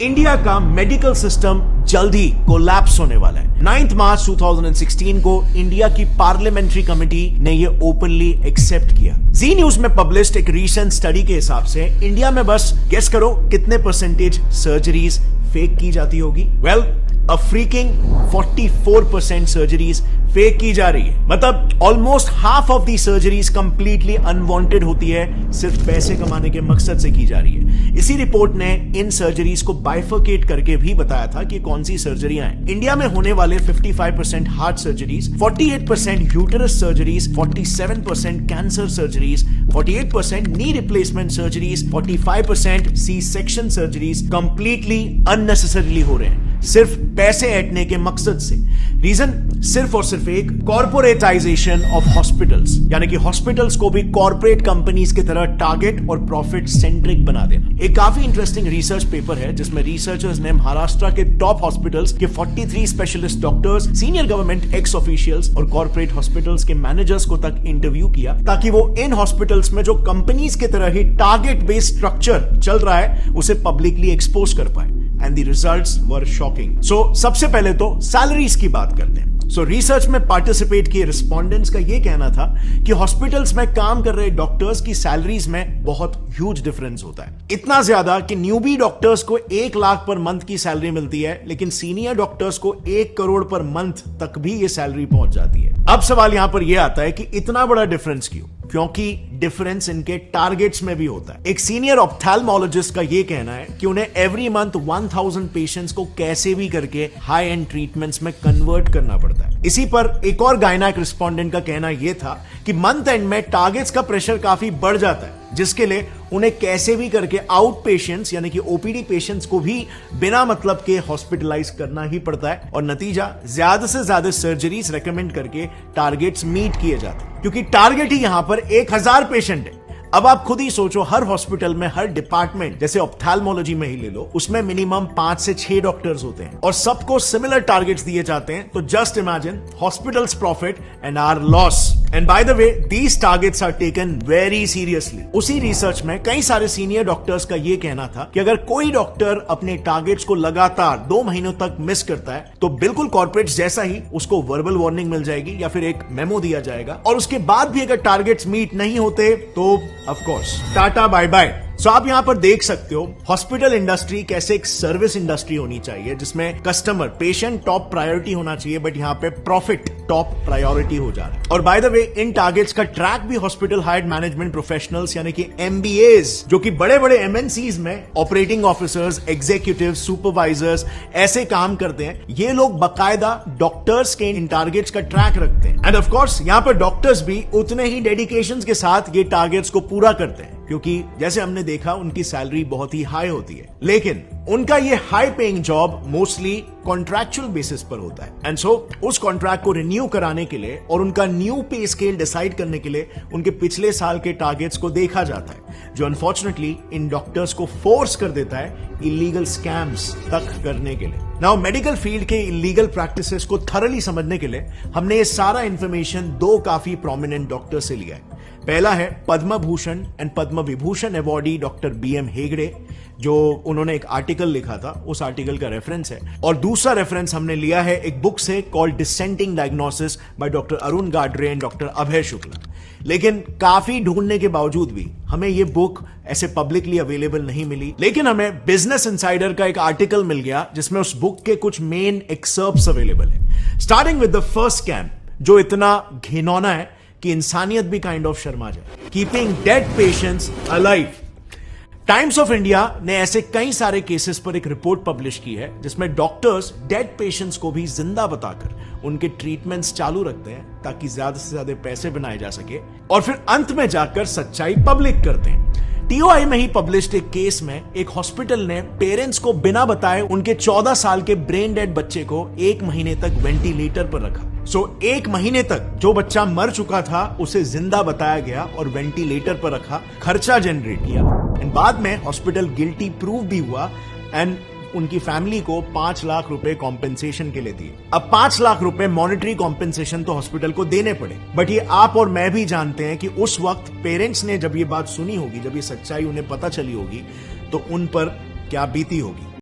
India का medical system जल्द ही collapse होने वाला है। 9 मार्च 2016 को इंडिया की पार्लियामेंट्री कमेटी ने ये ओपनली एक्सेप्ट किया। जी न्यूज में पब्लिश्ड एक रीसेंट स्टडी के हिसाब से इंडिया में बस गेस करो कितने परसेंटेज सर्जरीज फेक की जाती होगी। वेल, अ फ्रीकिंग 44% सर्जरीज फेक की जा रही है। मतलब almost half of the surgeries completely unwanted होती है, सिर्फ पैसे कमाने के मकसद से की जा रही है। इसी रिपोर्ट ने इन सर्जरीज को बाइफरकेट करके भी बताया था कि कौन सी सर्जरियां हैं। इंडिया में होने वाले 55% heart surgeries, 48% uterus surgeries, 47% cancer surgeries, 48% knee replacement surgeries, 45% C section surgeries completely unnecessarily हो रहे हैं, सिर्फ पैसे ऐंठने के मकसद से। रीजन सिर्फ और सिर्फ एक, कॉर्पोरेटाइजेशन ऑफ हॉस्पिटल्स, यानी कि हॉस्पिटल्स को भी कॉर्पोरेट कंपनीज की तरह टारगेट और प्रॉफिट सेंट्रिक बना देना। एक काफी इंटरेस्टिंग रिसर्च पेपर है जिसमें रिसर्चर्स ने महाराष्ट्र के टॉप हॉस्पिटल्स के 43 specialist doctors, senior government x officials और कॉर्पोरेट हॉस्पिटल्स के मैनेजर्स को तक इंटरव्यू किया, ताकि वो इन हॉस्पिटल्स में जो कंपनीज की तरह ही टारगेट बेस्ड स्ट्रक्चर चल रहा है उसे पब्लिकली एक्सपोज कर पाए। And the results were shocking. So, सबसे पहले तो सैलरीज की बात करते हैं। रिसर्च में पार्टिसिपेट किए रिस्पोंडेंट्स का यह कहना था कि हॉस्पिटल्स में काम कर रहे डॉक्टर्स की सैलरीज में बहुत ह्यूज डिफरेंस होता है। इतना ज्यादा कि न्यूबी डॉक्टर्स को 1 लाख पर मंथ की सैलरी मिलती है, लेकिन सीनियर डॉक्टर्स को 1 करोड़ पर मंथ तक भी ये सैलरी पहुंच जाती है। अब सवाल यहां पर यह आता है कि इतना बड़ा डिफरेंस क्यों? क्योंकि डिफरेंस इनके टारगेट्स में भी होता है। एक सीनियर ऑप्थेल्मोलॉजिस्ट का यह कहना है कि उन्हें एवरी मंथ 1000 पेशेंट्स को कैसे भी करके हाई एंड ट्रीटमेंट्स में कन्वर्ट करना पड़ता है। इसी पर एक और गायनेक रिस्पोंडेंट का कहना यह था कि मंथ एंड में टारगेट्स का प्रेशर काफी बढ़ जाता है, जिसके लिए उन्हें कैसे भी करके आउट पेशेंट्स यानी कि ओपीडी पेशेंट्स को भी बिना मतलब के हॉस्पिटलाइज करना ही पड़ता है, और नतीजा ज्यादा से ज्यादा सर्जरीज रेकमेंड करके टारगेट्स मीट किए जाते हैं, क्योंकि टारगेट ही यहां पर 1000 पेशेंट है। अब आप खुद ही सोचो, हर हॉस्पिटल में, हर डिपार्टमेंट, जैसे ऑप्थेल्मोलॉजी में ही ले लो, उसमें मिनिमम 5 से 6 डॉक्टर्स होते हैं और सबको सिमिलर टारगेट्स दिए जाते हैं। तो just imagine hospitals profit and our loss. And by the way, these targets are taken very seriously. उसी रिसर्च में कई सारे सीनियर डॉक्टर्स का यह कहना था कि अगर कोई डॉक्टर अपने टारगेट्स को लगातार 2 महीनों तक मिस करता है तो बिल्कुल कॉर्पोरेट जैसा ही उसको वर्बल वार्निंग मिल जाएगी या फिर एक मेमो दिया जाएगा, और उसके बाद भी अगर टारगेट्स मीट नहीं होते तो of course tata bye bye. So आप यहां पर देख सकते हो हॉस्पिटल इंडस्ट्री कैसे एक सर्विस इंडस्ट्री होनी चाहिए, जिसमें कस्टमर, पेशेंट टॉप प्रायोरिटी होना चाहिए, बट यहां पे प्रॉफिट टॉप प्रायोरिटी हो जा रहा है। और bye the way, in targets का ट्रैक भी हॉस्पिटल हायर्ड मैनेजमेंट प्रोफेशनल्स यानी कि एमबीएस, जो कि बड़े बड़े एमएनसीज में ऑपरेटिंग ऑफिसर्स, एग्जीक्यूटिव, सुपरवाइजर्स ऐसे काम करते हैं। ये लोग बकायदा डॉक्टर्स के इन टारगेट्स का ट्रैक रखते हैं, एंड ऑफ कोर्स यहां पर डॉक्टर्स भी उतने ही डेडिकेशन के साथ ये टारगेट्स को पूरा करते हैं, क्योंकि जैसे हमने देखा उनकी सैलरी बहुत ही हाई होती है। लेकिन उनका ये high paying job mostly contractual basis पर होता है, एंड सो उस कॉन्ट्रैक्ट को रिन्यू कराने के लिए और उनका न्यू पे स्केल डिसाइड करने के लिए उनके पिछले साल के टारगेट्स को देखा जाता है, जो अनफॉर्चुनेटली इन डॉक्टर्स को फोर्स कर देता है इलीगल स्कैम्स तक करने के लिए। नाउ, मेडिकल फील्ड के इलीगल प्रैक्टिसेस को थरली समझने के लिए हमने ये सारा इंफॉर्मेशन 2 काफी प्रोमिनेंट डॉक्टर से लिया है। पहला है Padma Bhushan and Padma Vibhushan awardee doctor BM Hegde, जो उन्होंने एक आर्टिकल लिखा था, उस आर्टिकल का रेफरेंस है। और दूसरा रेफरेंस हमने लिया है एक बुक से called dissenting diagnosis by doctor Arun Gadre and doctor Abhay Shukla. लेकिन काफी ढूंढने के बावजूद भी हमें यह बुक ऐसे पब्लिकली अवेलेबल नहीं मिली, लेकिन हमें बिजनेस इनसाइडर का एक आर्टिकल मिल गया जिसमें उस बुक के कुछ मेन एक्सर्प्ट्स अवेलेबल है। Starting with the first scam, जो इतना घिनौना है कि इंसानियत भी काइंड ऑफ शर्मा जाए। Keeping dead patients alive. Times of India ने ऐसे कई सारे केसेस पर एक रिपोर्ट पब्लिश की है जिसमें डॉक्टर्स डेड पेशेंट्स को भी जिंदा बताकर उनके ट्रीटमेंट्स चालू रखते हैं, ताकि ज्यादा से ज्यादा पैसे बनाए जा सके, और फिर अंत में जाकर सच्चाई पब्लिक करते हैं। टीओआई में ही पब्लिश्ड एक केस में एक हॉस्पिटल ने पेरेंट्स को बिना बताए उनके 14 साल के ब्रेन डेड बच्चे को 1 महीने तक वेंटिलेटर पर रखा। 1 महीने तक जो बच्चा मर चुका था उसे जिंदा बताया गया और वेंटिलेटर पर रखा, खर्चा जनरेट किया, एंड बाद में हॉस्पिटल गिल्टी प्रूव भी हुआ, एंड उनकी फैमिली को 5 लाख रुपए कॉम्पेंसेशन के लिए दिए। अब 5 लाख रुपए मॉनेटरी कॉम्पेंसेशन तो हॉस्पिटल को देने पड़े, बट ये आप और मैं भी जानते हैं कि उस वक्त पेरेंट्स ने जब ये बात सुनी होगी, जब ये सच्चाई उन्हें पता चली होगी, तो उन पर क्या बीती होगी।